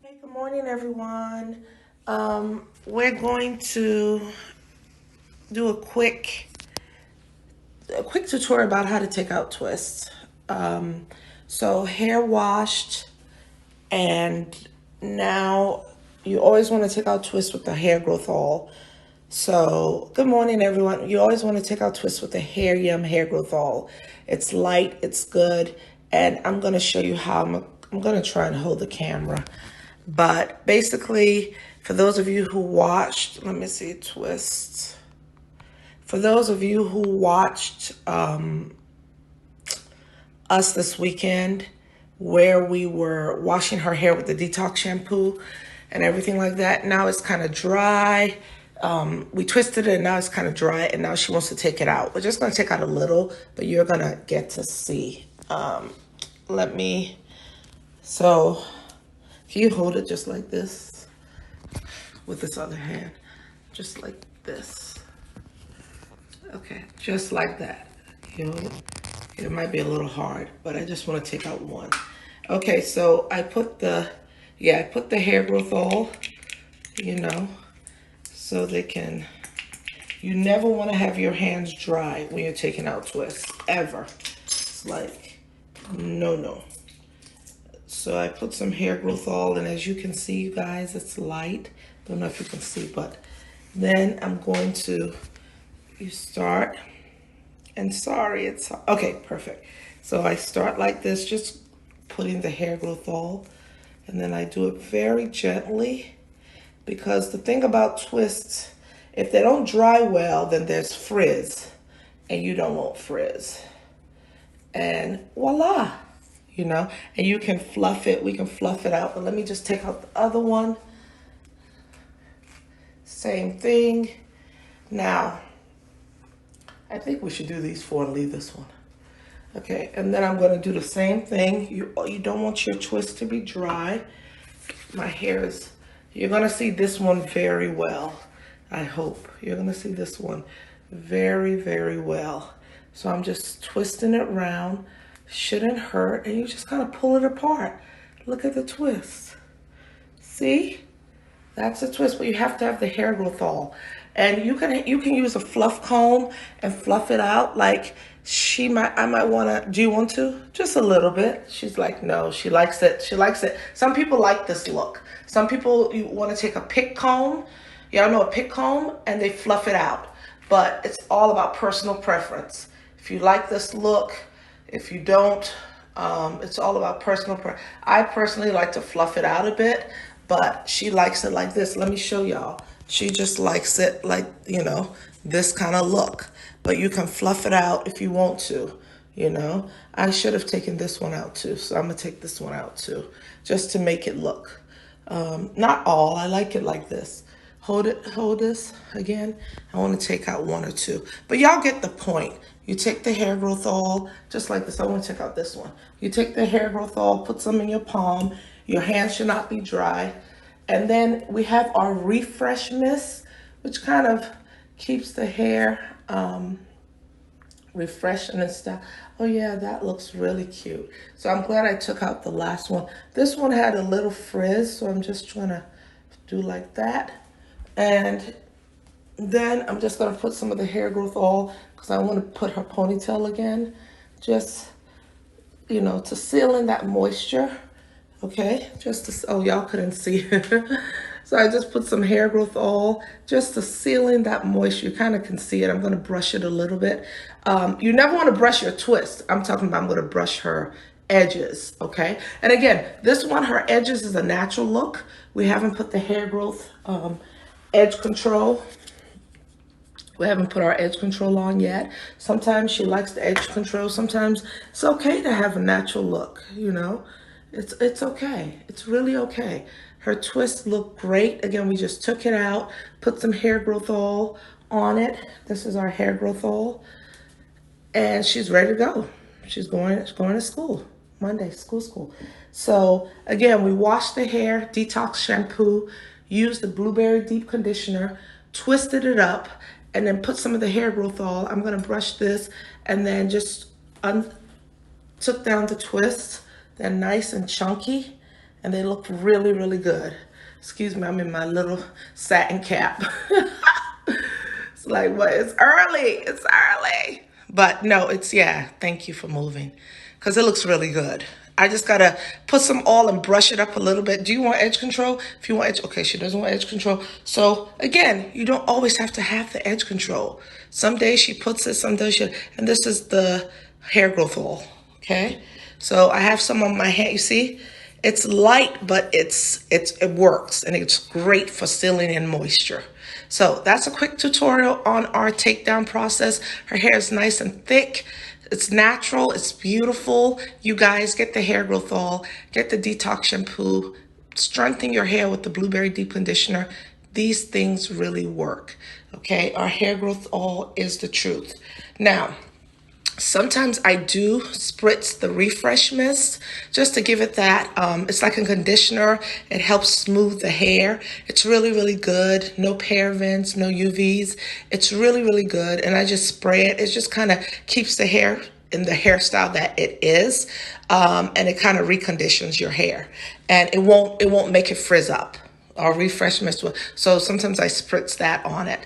Hey, good morning, everyone. We're going to do a quick tutorial about how to take out twists. So hair washed, and now you always want to take out twists with the hair growth oil. So good morning, everyone. You always want to take out twists with the HairYum Hair Growth Oil. It's light, it's good, and I'm going to show you how I'm going to try and hold the camera. But basically, for those of you who watched, let me see, twist. For those of you who watched us this weekend, where we were washing her hair with the detox shampoo and everything like that, now it's kind of dry. We twisted it and now it's kind of dry, and now she wants to take it out. We're just going to take out a little, but you're going to get to see. Let me, so can you hold it just like this with this other hand? Just like this. Okay, just like that. You know, it might be a little hard, but I just want to take out one. Okay, so I put the hair growth oil, so they can, you never want to have your hands dry when you're taking out twists, ever. It's like, no. So I put some hair growth oil, and as you can see, you guys, it's light. Don't know if you can see, but then I'm going to, you start, and sorry, it's, okay, perfect. So I start like this, just putting the hair growth oil, and then I do it very gently, because the thing about twists, if they don't dry well, then there's frizz, and you don't want frizz. And voila, and you can fluff it. We can fluff it out, but let me just take out the other one. Same thing. Now, I think we should do these four and leave this one. Okay, and then I'm going to do the same thing. You don't want your twist to be dry. My hair is, you're going to see this one very well. I hope you're going to see this one very, very well. So I'm just twisting it around. Shouldn't hurt, and you just kind of pull it apart. Look at the twist. See? That's a twist, but you have to have the hair growth oil. And you can use a fluff comb and fluff it out. Like I might wanna, do you want to? Just a little bit. She's like, no, she likes it. She likes it. Some people like this look. Some people, you wanna take a pick comb. Y'all know a pick comb, and they fluff it out. But it's all about personal preference. If you like this look, if you don't, it's all about personal preference. I personally like to fluff it out a bit, but she likes it like this. Let me show y'all. She just likes it like, this kind of look. But you can fluff it out if you want to, I should have taken this one out too, so I'm going to take this one out too, just to make it look. Not all. I like it like this. Hold this again. I want to take out one or two. But y'all get the point. You take the hair growth oil, just like this. I want to take out this one. You take the hair growth oil, put some in your palm. Your hands should not be dry. And then we have our refresh mist, which kind of keeps the hair refreshing and stuff. Oh yeah, that looks really cute. So I'm glad I took out the last one. This one had a little frizz, so I'm just trying to do like that. And then I'm just gonna put some of the hair growth oil, because I want to put her ponytail again, just, to seal in that moisture. Okay, just to, oh, y'all couldn't see. So I just put some hair growth oil just to seal in that moisture. You kind of can see it. I'm going to brush it a little bit. You never want to brush your twist. I'm talking about, I'm going to brush her edges, okay? And again, this one, her edges is a natural look. We haven't put the hair growth edge control. We haven't put our edge control on yet. Sometimes she likes the edge control. Sometimes it's okay to have a natural look, It's okay. It's really okay. Her twists look great. Again, we just took it out, put some hair growth oil on it. This is our hair growth oil. And she's ready to go. She's going to school. Monday, school. So again, we washed the hair, detox shampoo, used the blueberry deep conditioner, twisted it up, and then put some of the hair growth oil. I'm going to brush this, and then just took down the twist. They're nice and chunky, and they look really, really good. Excuse me, I'm in my little satin cap. It's like, what? It's early. It's early. But no, yeah, thank you for moving because it looks really good. I just got to put some oil and brush it up a little bit. Do you want edge control? If you want edge, okay, she doesn't want edge control. So again, you don't always have to have the edge control. Some days she puts it, some days she, and this is the hair growth oil, okay? So I have some on my hand, you see? It's light, but it works, and it's great for sealing in moisture. So that's a quick tutorial on our takedown process. Her hair is nice and thick. It's natural. It's beautiful. You guys get the hair growth oil, get the detox shampoo, strengthen your hair with the blueberry deep conditioner. These things really work. Okay, our hair growth oil is the truth. Now, sometimes I do spritz the refresh mist just to give it that, it's like a conditioner. It helps smooth the hair. It's really, really good. No parabens, no UVs. It's really, really good. And I just spray it. It just kind of keeps the hair in the hairstyle that it is. And it kind of reconditions your hair. And it won't make it frizz up. Or refresh mist. So sometimes I spritz that on it.